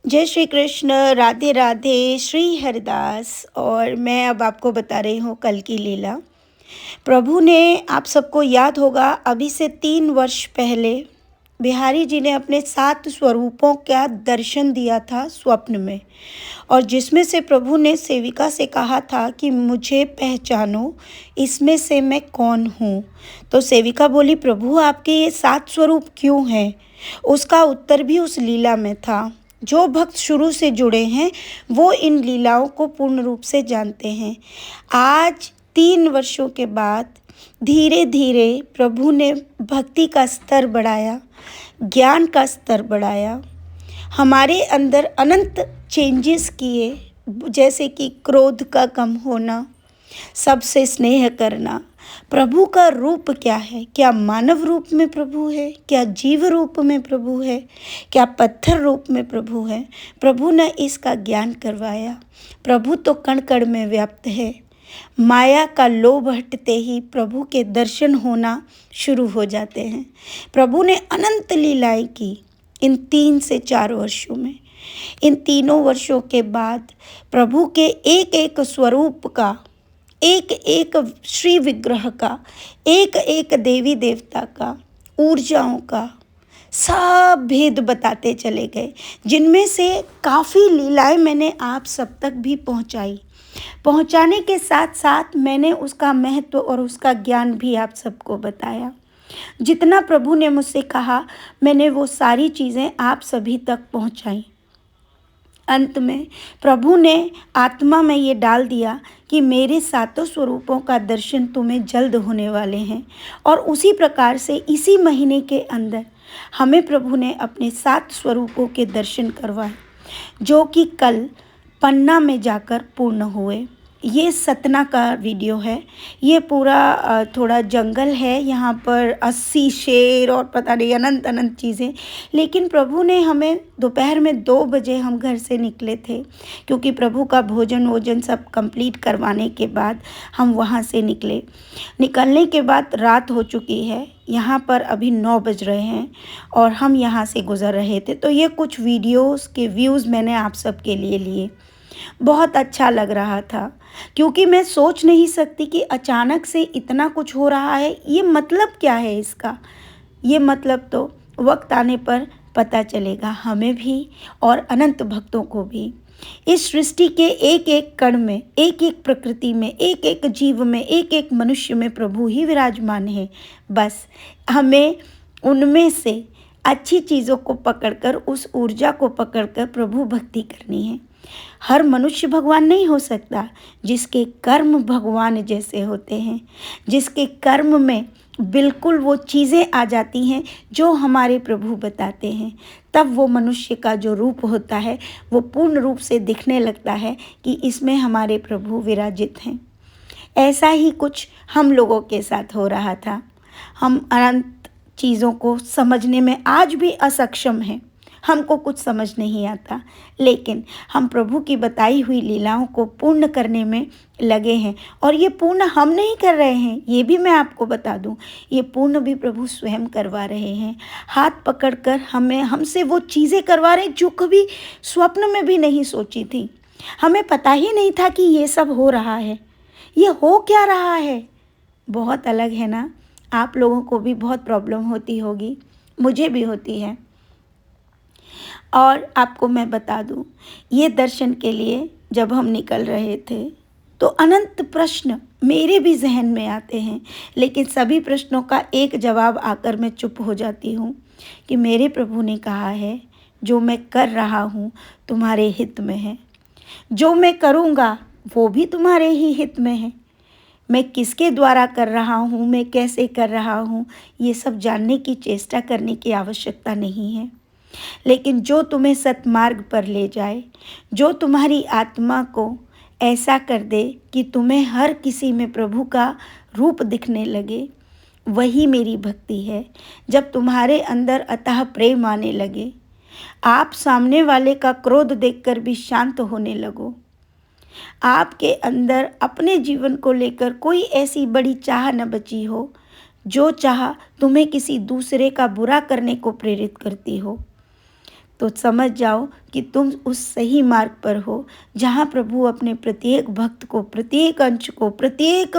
जय श्री कृष्ण, राधे राधे, श्री हरिदास। और मैं अब आपको बता रही हूँ कल की लीला। प्रभु ने, आप सबको याद होगा, अभी से 3 वर्ष पहले बिहारी जी ने अपने 7 स्वरूपों का दर्शन दिया था स्वप्न में। और जिसमें से प्रभु ने सेविका से कहा था कि मुझे पहचानो, इसमें से मैं कौन हूँ। तो सेविका बोली, प्रभु आपके ये 7 स्वरूप क्यों हैं? उसका उत्तर भी उस लीला में था। जो भक्त शुरू से जुड़े हैं वो इन लीलाओं को पूर्ण रूप से जानते हैं। आज 3 वर्षों के बाद धीरे धीरे प्रभु ने भक्ति का स्तर बढ़ाया, ज्ञान का स्तर बढ़ाया, हमारे अंदर अनंत चेंजेस किए, जैसे कि क्रोध का कम होना, सबसे स्नेह करना। प्रभु का रूप क्या है? क्या मानव रूप में प्रभु है? क्या जीव रूप में प्रभु है? क्या पत्थर रूप में प्रभु है? प्रभु ने इसका ज्ञान करवाया। प्रभु तो कण कण में व्याप्त है। माया का लोभ हटते ही प्रभु के दर्शन होना शुरू हो जाते हैं। प्रभु ने अनंत लीलाएं की इन 3 से 4 वर्षों में। इन तीनों वर्षों के बाद प्रभु के एक एक स्वरूप का, एक एक श्री विग्रह का, एक एक देवी देवता का, ऊर्जाओं का सब भेद बताते चले गए, जिनमें से काफ़ी लीलाएं मैंने आप सब तक भी पहुंचाने के साथ साथ मैंने उसका महत्व और उसका ज्ञान भी आप सबको बताया। जितना प्रभु ने मुझसे कहा, मैंने वो सारी चीज़ें आप सभी तक पहुंचाई। अंत में प्रभु ने आत्मा में ये डाल दिया कि मेरे 7 स्वरूपों का दर्शन तुम्हें जल्द होने वाले हैं। और उसी प्रकार से इसी महीने के अंदर हमें प्रभु ने अपने 7 स्वरूपों के दर्शन करवाए, जो कि कल पन्ना में जाकर पूर्ण हुए। ये सतना का वीडियो है। ये पूरा थोड़ा जंगल है, यहाँ पर 80 शेर और पता नहीं अनंत अनंत चीज़ें। लेकिन प्रभु ने हमें दोपहर में 2 बजे हम घर से निकले थे, क्योंकि प्रभु का भोजन सब कंप्लीट करवाने के बाद हम वहाँ से निकले। निकलने के बाद रात हो चुकी है। यहाँ पर अभी 9 बज रहे हैं और हम यहाँ से गुज़र रहे थे। तो ये कुछ वीडियोस के व्यूज़ मैंने आप सब के लिए लिए। बहुत अच्छा लग रहा था, क्योंकि मैं सोच नहीं सकती कि अचानक से इतना कुछ हो रहा है। ये मतलब क्या है इसका? ये मतलब तो वक्त आने पर पता चलेगा हमें भी और अनंत भक्तों को भी। इस सृष्टि के एक एक कण में, एक एक प्रकृति में, एक एक जीव में, एक एक मनुष्य में प्रभु ही विराजमान है। बस हमें उनमें से अच्छी चीज़ों को पकड़कर, उस ऊर्जा को पकड़कर प्रभु भक्ति करनी है। हर मनुष्य भगवान नहीं हो सकता। जिसके कर्म भगवान जैसे होते हैं, जिसके कर्म में बिल्कुल वो चीज़ें आ जाती हैं जो हमारे प्रभु बताते हैं, तब वो मनुष्य का जो रूप होता है वो पूर्ण रूप से दिखने लगता है कि इसमें हमारे प्रभु विराजित हैं। ऐसा ही कुछ हम लोगों के साथ हो रहा था। हम अनंत चीज़ों को समझने में आज भी असक्षम हैं। हमको कुछ समझ नहीं आता, लेकिन हम प्रभु की बताई हुई लीलाओं को पूर्ण करने में लगे हैं। और ये पूर्ण हम नहीं कर रहे हैं, ये भी मैं आपको बता दूं, ये पूर्ण भी प्रभु स्वयं करवा रहे हैं। हाथ पकड़कर हमसे वो चीज़ें करवा रहे जो कभी स्वप्न में भी नहीं सोची थी। हमें पता ही नहीं था कि ये सब हो रहा है। ये हो क्या रहा है? बहुत अलग है ना। आप लोगों को भी बहुत प्रॉब्लम होती होगी, मुझे भी होती है। और आपको मैं बता दूं, ये दर्शन के लिए जब हम निकल रहे थे तो अनंत प्रश्न मेरे भी जहन में आते हैं, लेकिन सभी प्रश्नों का एक जवाब आकर मैं चुप हो जाती हूँ कि मेरे प्रभु ने कहा है जो मैं कर रहा हूँ तुम्हारे हित में है। जो मैं करूँगा वो भी तुम्हारे ही हित में है। मैं किसके द्वारा कर रहा हूँ, मैं कैसे कर रहा हूँ, ये सब जानने की चेष्टा करने की आवश्यकता नहीं है। लेकिन जो तुम्हें सतमार्ग पर ले जाए, जो तुम्हारी आत्मा को ऐसा कर दे कि तुम्हें हर किसी में प्रभु का रूप दिखने लगे, वही मेरी भक्ति है। जब तुम्हारे अंदर अतः प्रेम आने लगे, आप सामने वाले का क्रोध देखकर भी शांत होने लगो, आपके अंदर अपने जीवन को लेकर कोई ऐसी बड़ी चाह न बची हो जो चाह तुम्हें किसी दूसरे का बुरा करने को प्रेरित करती हो, तो समझ जाओ कि तुम उस सही मार्ग पर हो जहाँ प्रभु अपने प्रत्येक भक्त को, प्रत्येक अंश को, प्रत्येक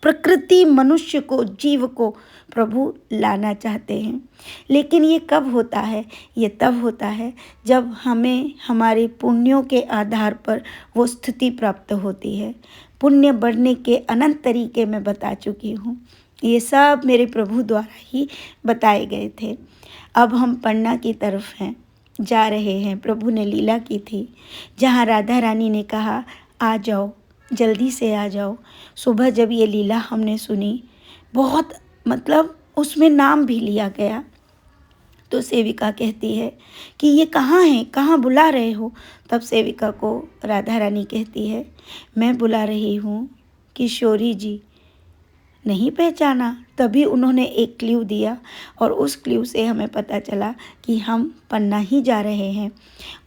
प्रकृति मनुष्य को, जीव को प्रभु लाना चाहते हैं। लेकिन ये कब होता है? ये तब होता है जब हमें हमारे पुण्यों के आधार पर वो स्थिति प्राप्त होती है। पुण्य बढ़ने के अनंत तरीके मैं बता चुकी हूँ, ये सब मेरे प्रभु द्वारा ही बताए गए थे। अब हम पन्ना की तरफ जा रहे हैं। प्रभु ने लीला की थी जहाँ राधा रानी ने कहा, आ जाओ, जल्दी से आ जाओ। सुबह जब ये लीला हमने सुनी, बहुत मतलब उसमें नाम भी लिया गया। तो सेविका कहती है कि ये कहाँ है, कहाँ बुला रहे हो? तब सेविका को राधा रानी कहती है, मैं बुला रही हूँ किशोरी जी। नहीं पहचाना? तभी उन्होंने एक क्ल्यू दिया और उस क्ल्यू से हमें पता चला कि हम पन्ना ही जा रहे हैं।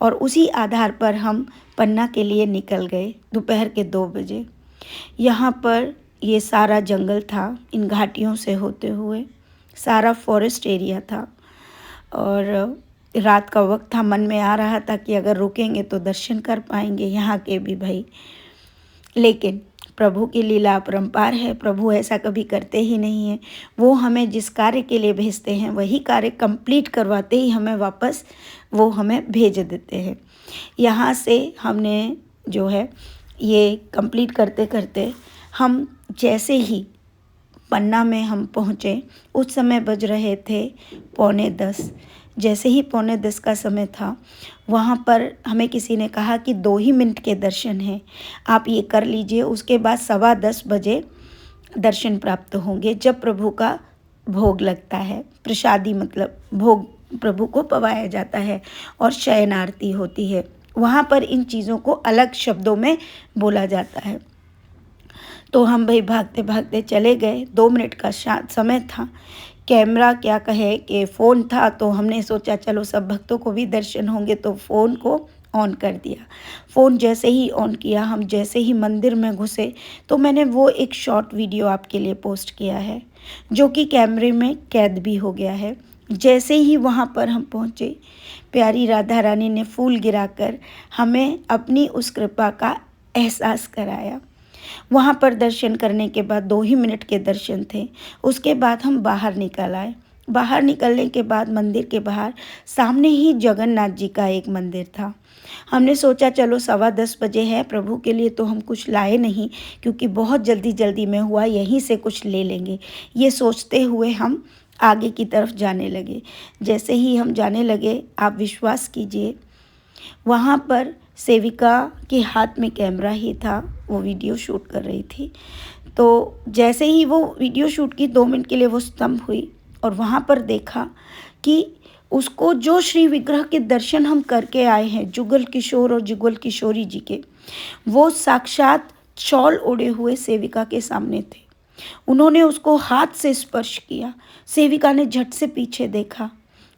और उसी आधार पर हम पन्ना के लिए निकल गए दोपहर के 2 बजे। यहाँ पर ये सारा जंगल था, इन घाटियों से होते हुए सारा फॉरेस्ट एरिया था और रात का वक्त था। मन में आ रहा था कि अगर रुकेंगे तो दर्शन कर पाएंगे यहाँ के भी भाई। लेकिन प्रभु की लीला अपरंपार है। प्रभु ऐसा कभी करते ही नहीं हैं। वो हमें जिस कार्य के लिए भेजते हैं वही कार्य कंप्लीट करवाते ही हमें वापस वो हमें भेज देते हैं। यहाँ से हमने जो है ये कंप्लीट करते करते हम जैसे ही पन्ना में हम पहुँचे, उस समय बज रहे थे 9:45। जैसे ही 9:45 का समय था, वहाँ पर हमें किसी ने कहा कि 2 ही मिनट के दर्शन हैं, आप ये कर लीजिए। उसके बाद 10:15 बजे दर्शन प्राप्त होंगे, जब प्रभु का भोग लगता है। प्रसादी मतलब भोग प्रभु को पवाया जाता है और शयन आरती होती है। वहाँ पर इन चीज़ों को अलग शब्दों में बोला जाता है। तो हम भाई भागते भागते चले गए। 2 मिनट का समय था। कैमरा क्या कहे कि फ़ोन था, तो हमने सोचा चलो सब भक्तों को भी दर्शन होंगे, तो फ़ोन को ऑन कर दिया। फ़ोन जैसे ही ऑन किया, हम जैसे ही मंदिर में घुसे, तो मैंने वो एक शॉर्ट वीडियो आपके लिए पोस्ट किया है जो कि कैमरे में कैद भी हो गया है। जैसे ही वहाँ पर हम पहुँचे, प्यारी राधा रानी ने फूल गिराकर हमें अपनी उस कृपा का एहसास कराया। वहाँ पर दर्शन करने के बाद 2 ही मिनट के दर्शन थे। उसके बाद हम बाहर निकल आए। बाहर निकलने के बाद मंदिर के बाहर सामने ही जगन्नाथ जी का एक मंदिर था। हमने सोचा चलो 10:15 बजे है, प्रभु के लिए तो हम कुछ लाए नहीं क्योंकि बहुत जल्दी जल्दी में हुआ, यहीं से कुछ ले लेंगे। ये सोचते हुए हम आगे की तरफ जाने लगे। जैसे ही हम जाने लगे, आप विश्वास कीजिए, वहाँ पर सेविका के हाथ में कैमरा ही था, वो वीडियो शूट कर रही थी। तो जैसे ही वो वीडियो शूट की 2 मिनट के लिए वो स्तंभ हुई और वहाँ पर देखा कि उसको जो श्री विग्रह के दर्शन हम करके आए हैं, जुगल किशोर और जुगल किशोरी जी के, वो साक्षात शॉल ओढ़े हुए सेविका के सामने थे। उन्होंने उसको हाथ से स्पर्श किया। सेविका ने झट से पीछे देखा।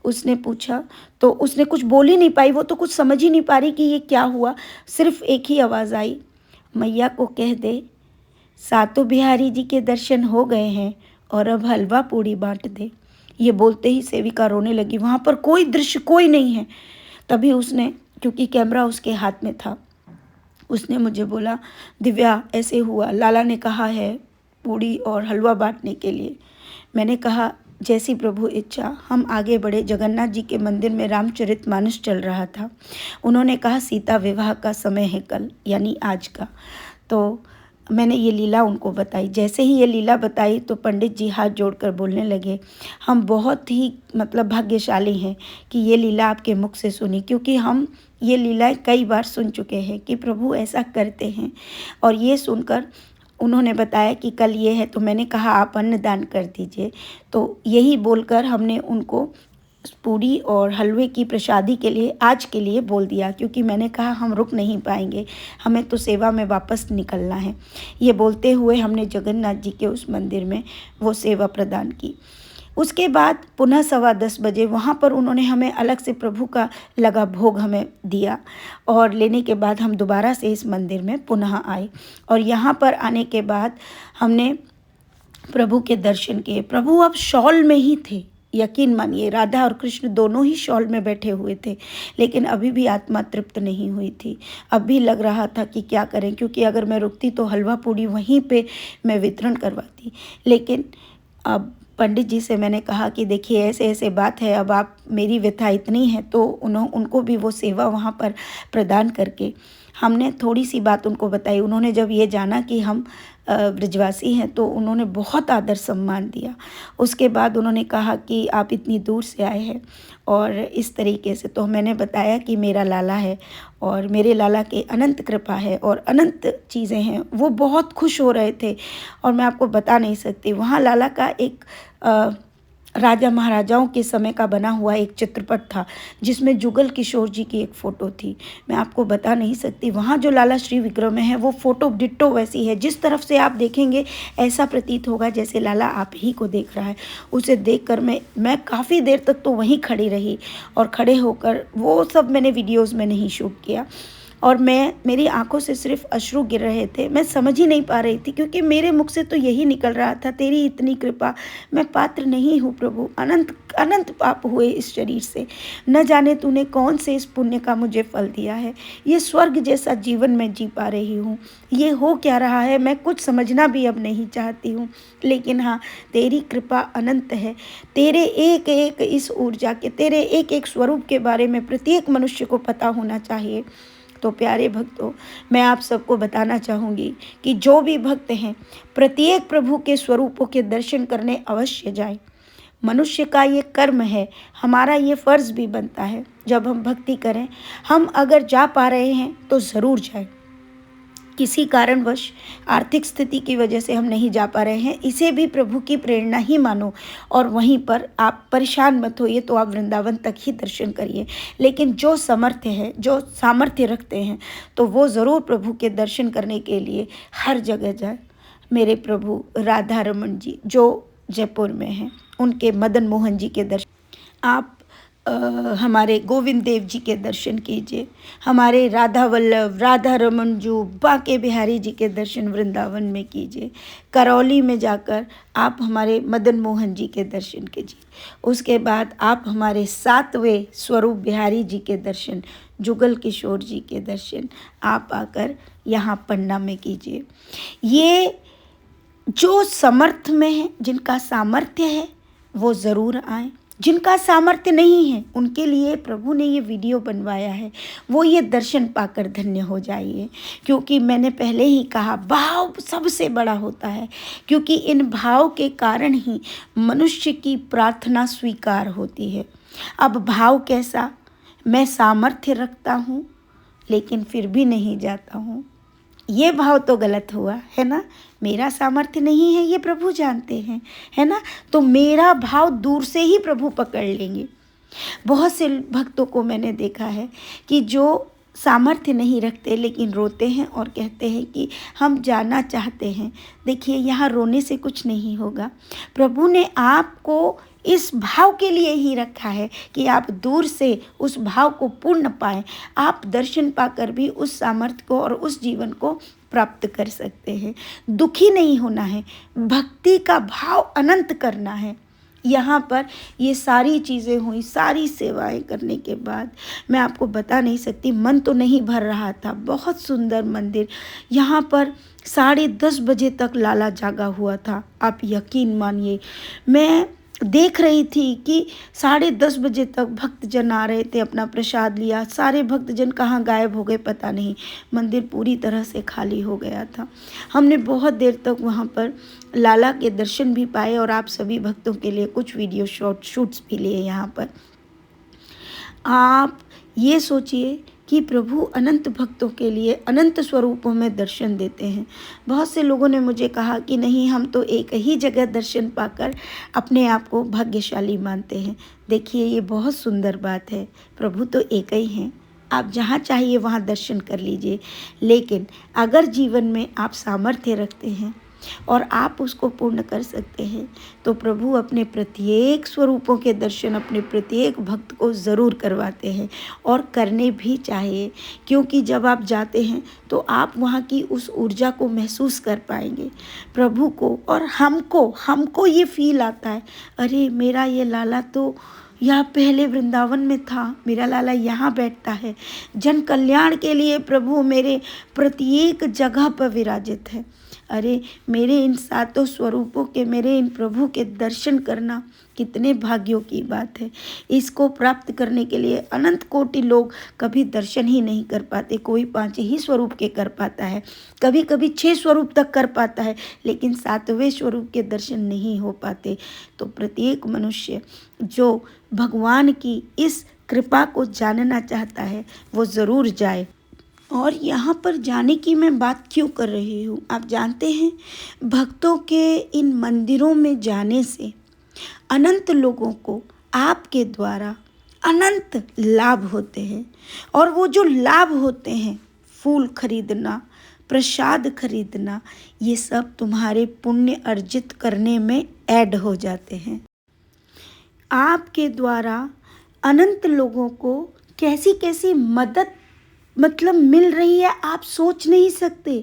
उसने पूछा तो उसने कुछ बोल ही नहीं पाई, वो तो कुछ समझ ही नहीं पा रही कि ये क्या हुआ। सिर्फ एक ही आवाज़ आई, मैया को कह दे सातों बिहारी जी के दर्शन हो गए हैं और अब हलवा पूड़ी बांट दे। ये बोलते ही सेविका रोने लगी। वहाँ पर कोई दृश्य कोई नहीं है। तभी उसने, क्योंकि कैमरा उसके हाथ में था, उसने मुझे बोला, दिव्या ऐसे हुआ, लाला ने कहा है पूड़ी और हलवा बांटने के लिए। मैंने कहा जैसी प्रभु इच्छा। हम आगे बढ़े। जगन्नाथ जी के मंदिर में रामचरितमानस चल रहा था। उन्होंने कहा सीता विवाह का समय है कल, यानी आज का। तो मैंने ये लीला उनको बताई। जैसे ही ये लीला बताई तो पंडित जी हाथ जोड़कर बोलने लगे, हम बहुत ही मतलब भाग्यशाली हैं कि ये लीला आपके मुख से सुनी, क्योंकि हम ये लीलाएं कई बार सुन चुके हैं कि प्रभु ऐसा करते हैं। और ये सुनकर उन्होंने बताया कि कल ये है, तो मैंने कहा आप अन्नदान कर दीजिए। तो यही बोलकर हमने उनको पूड़ी और हलवे की प्रसादी के लिए आज के लिए बोल दिया, क्योंकि मैंने कहा हम रुक नहीं पाएंगे, हमें तो सेवा में वापस निकलना है। ये बोलते हुए हमने जगन्नाथ जी के उस मंदिर में वो सेवा प्रदान की। उसके बाद पुनः 10:15 बजे वहाँ पर उन्होंने हमें अलग से प्रभु का लगा भोग हमें दिया और लेने के बाद हम दोबारा से इस मंदिर में पुनः आए। और यहाँ पर आने के बाद हमने प्रभु के दर्शन किए। प्रभु अब शॉल में ही थे, यकीन मानिए राधा और कृष्ण दोनों ही शॉल में बैठे हुए थे, लेकिन अभी भी आत्मा तृप्त नहीं हुई थी। अब भी लग रहा था कि क्या करें, क्योंकि अगर मैं रुकती तो हलवा पूड़ी वहीं पे मैं वितरण करवाती। लेकिन अब पंडित जी से मैंने कहा कि देखिए ऐसे ऐसे बात है, अब आप मेरी व्यथा इतनी है तो उनको भी वो सेवा वहाँ पर प्रदान करके हमने थोड़ी सी बात उनको बताई। उन्होंने जब ये जाना कि हम ब्रजवासी हैं तो उन्होंने बहुत आदर सम्मान दिया। उसके बाद उन्होंने कहा कि आप इतनी दूर से आए हैं और इस तरीके से, तो मैंने बताया कि मेरा लाला है और मेरे लाला के अनंत कृपा है और अनंत चीज़ें हैं। वो बहुत खुश हो रहे थे और मैं आपको बता नहीं सकती। वहाँ लाला का एक राजा महाराजाओं के समय का बना हुआ एक चित्रपट था जिसमें जुगल किशोर जी की एक फ़ोटो थी। मैं आपको बता नहीं सकती, वहाँ जो लाला श्री विग्रह में है वो फ़ोटो डिट्टो वैसी है। जिस तरफ से आप देखेंगे ऐसा प्रतीत होगा जैसे लाला आप ही को देख रहा है। उसे देखकर मैं काफ़ी देर तक तो वहीं खड़ी रही और खड़े होकर वो सब मैंने वीडियोज़ में नहीं शूट किया और मेरी आंखों से सिर्फ अश्रु गिर रहे थे। मैं समझ ही नहीं पा रही थी क्योंकि मेरे मुख से तो यही निकल रहा था, तेरी इतनी कृपा, मैं पात्र नहीं हूँ प्रभु, अनंत अनंत पाप हुए इस शरीर से, न जाने तूने कौन से इस पुण्य का मुझे फल दिया है। ये स्वर्ग जैसा जीवन मैं जी पा रही हूँ, ये हो क्या रहा है मैं कुछ समझना भी अब नहीं चाहती हूँ। लेकिन हाँ, तेरी कृपा अनंत है। तेरे एक एक इस ऊर्जा के, तेरे एक एक स्वरूप के बारे में प्रत्येक मनुष्य को पता होना चाहिए। तो प्यारे भक्तों, मैं आप सबको बताना चाहूँगी कि जो भी भक्त हैं प्रत्येक प्रभु के स्वरूपों के दर्शन करने अवश्य जाएं। मनुष्य का ये कर्म है, हमारा ये फ़र्ज़ भी बनता है जब हम भक्ति करें। हम अगर जा पा रहे हैं तो ज़रूर जाएं। किसी कारणवश आर्थिक स्थिति की वजह से हम नहीं जा पा रहे हैं, इसे भी प्रभु की प्रेरणा ही मानो और वहीं पर आप परेशान मत होइए, तो आप वृंदावन तक ही दर्शन करिए। लेकिन जो सामर्थ्य है, जो सामर्थ्य रखते हैं, तो वो ज़रूर प्रभु के दर्शन करने के लिए हर जगह जाए। मेरे प्रभु राधा रमन जी जो जयपुर में हैं, उनके मदन मोहन जी के दर्शन आप हमारे गोविंद देव जी के दर्शन कीजिए। हमारे राधा वल्लभ, राधा रमन जो बांके बिहारी जी के दर्शन वृंदावन में कीजिए। करौली में जाकर आप हमारे मदन मोहन जी के दर्शन कीजिए। उसके बाद आप हमारे 7वें स्वरूप बिहारी जी के दर्शन, जुगल किशोर जी के दर्शन आप आकर यहाँ पन्ना में कीजिए। ये जो समर्थ में है, जिनका सामर्थ्य है वो ज़रूर आएँ। जिनका सामर्थ्य नहीं है उनके लिए प्रभु ने ये वीडियो बनवाया है, वो ये दर्शन पाकर धन्य हो जाइए। क्योंकि मैंने पहले ही कहा, भाव सबसे बड़ा होता है, क्योंकि इन भाव के कारण ही मनुष्य की प्रार्थना स्वीकार होती है। अब भाव कैसा, मैं सामर्थ्य रखता हूँ लेकिन फिर भी नहीं जाता हूँ, ये भाव तो गलत हुआ है ना। मेरा सामर्थ्य नहीं है ये प्रभु जानते हैं, है ना। तो मेरा भाव दूर से ही प्रभु पकड़ लेंगे। बहुत से भक्तों को मैंने देखा है कि जो सामर्थ्य नहीं रखते लेकिन रोते हैं और कहते हैं कि हम जाना चाहते हैं। देखिए, यहाँ रोने से कुछ नहीं होगा। प्रभु ने आपको इस भाव के लिए ही रखा है कि आप दूर से उस भाव को पूर्ण पाएं। आप दर्शन पाकर भी उस सामर्थ्य को और उस जीवन को प्राप्त कर सकते हैं। दुखी नहीं होना है, भक्ति का भाव अनंत करना है। यहाँ पर ये सारी चीज़ें हुई, सारी सेवाएं करने के बाद मैं आपको बता नहीं सकती, मन तो नहीं भर रहा था। बहुत सुंदर मंदिर, यहाँ पर 10:30 बजे तक लाला जागा हुआ था। आप यकीन मानिए, मैं देख रही थी कि 10:30 बजे तक भक्तजन आ रहे थे, अपना प्रसाद लिया। सारे भक्तजन कहाँ गायब हो गए पता नहीं, मंदिर पूरी तरह से खाली हो गया था। हमने बहुत देर तक वहाँ पर लाला के दर्शन भी पाए और आप सभी भक्तों के लिए कुछ वीडियो शूट्स भी लिए। यहाँ पर आप ये सोचिए कि प्रभु अनंत भक्तों के लिए अनंत स्वरूपों में दर्शन देते हैं। बहुत से लोगों ने मुझे कहा कि नहीं, हम तो एक ही जगह दर्शन पाकर अपने आप को भाग्यशाली मानते हैं। देखिए, ये बहुत सुंदर बात है, प्रभु तो एक ही हैं। आप जहाँ चाहिए वहाँ दर्शन कर लीजिए, लेकिन अगर जीवन में आप सामर्थ्य रखते हैं और आप उसको पूर्ण कर सकते हैं, तो प्रभु अपने प्रत्येक स्वरूपों के दर्शन अपने प्रत्येक भक्त को ज़रूर करवाते हैं और करने भी चाहिए, क्योंकि जब आप जाते हैं तो आप वहाँ की उस ऊर्जा को महसूस कर पाएंगे प्रभु को। और हमको ये फील आता है, अरे मेरा ये लाला तो यहाँ पहले वृंदावन में था, मेरा लाला यहाँ बैठता है। जन कल्याण के लिए प्रभु मेरे प्रत्येक जगह पर विराजित है। अरे मेरे इन सातों स्वरूपों के, मेरे इन प्रभु के दर्शन करना कितने भाग्यों की बात है। इसको प्राप्त करने के लिए अनंत कोटि लोग कभी दर्शन ही नहीं कर पाते। कोई 5 ही स्वरूप के कर पाता है, कभी कभी 6 स्वरूप तक कर पाता है, लेकिन 7वें स्वरूप के दर्शन नहीं हो पाते। तो प्रत्येक मनुष्य जो भगवान की इस कृपा को जानना चाहता है वो ज़रूर जाए। और यहाँ पर जाने की मैं बात क्यों कर रही हूँ, आप जानते हैं, भक्तों के इन मंदिरों में जाने से अनंत लोगों को आपके द्वारा अनंत लाभ होते हैं। और वो जो लाभ होते हैं, फूल खरीदना, प्रसाद खरीदना, ये सब तुम्हारे पुण्य अर्जित करने में ऐड हो जाते हैं। आपके द्वारा अनंत लोगों को कैसी कैसी मदद मिल रही है, आप सोच नहीं सकते।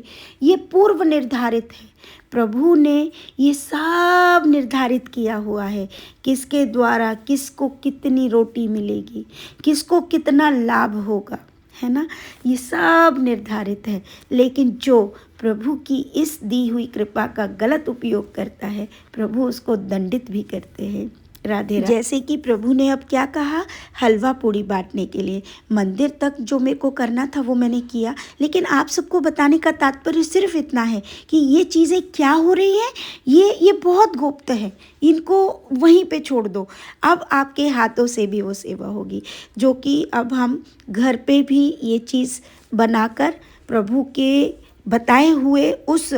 ये पूर्व निर्धारित है, प्रभु ने ये सब निर्धारित किया हुआ है, किसके द्वारा किसको कितनी रोटी मिलेगी, किसको कितना लाभ होगा, है ना। ये सब निर्धारित है। लेकिन जो प्रभु की इस दी हुई कृपा का गलत उपयोग करता है, प्रभु उसको दंडित भी करते हैं। राधे राधे। जैसे कि प्रभु ने अब क्या कहा, हलवा पूड़ी बांटने के लिए। मंदिर तक जो मेरे को करना था वो मैंने किया, लेकिन आप सबको बताने का तात्पर्य सिर्फ इतना है कि ये चीज़ें क्या हो रही हैं, ये बहुत गुप्त है, इनको वहीं पे छोड़ दो। अब आपके हाथों से भी वो सेवा होगी, जो कि अब हम घर पे भी ये चीज़ बनाकर प्रभु के बताए हुए उस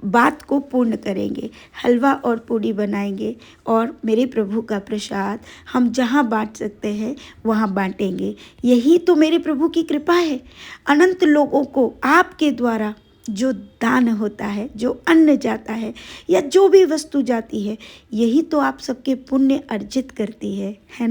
बात को पूर्ण करेंगे। हलवा और पूड़ी बनाएंगे और मेरे प्रभु का प्रसाद हम जहाँ बांट सकते हैं वहाँ बांटेंगे। यही तो मेरे प्रभु की कृपा है। अनंत लोगों को आपके द्वारा जो दान होता है, जो अन्न जाता है या जो भी वस्तु जाती है, यही तो आप सबके पुण्य अर्जित करती है ना।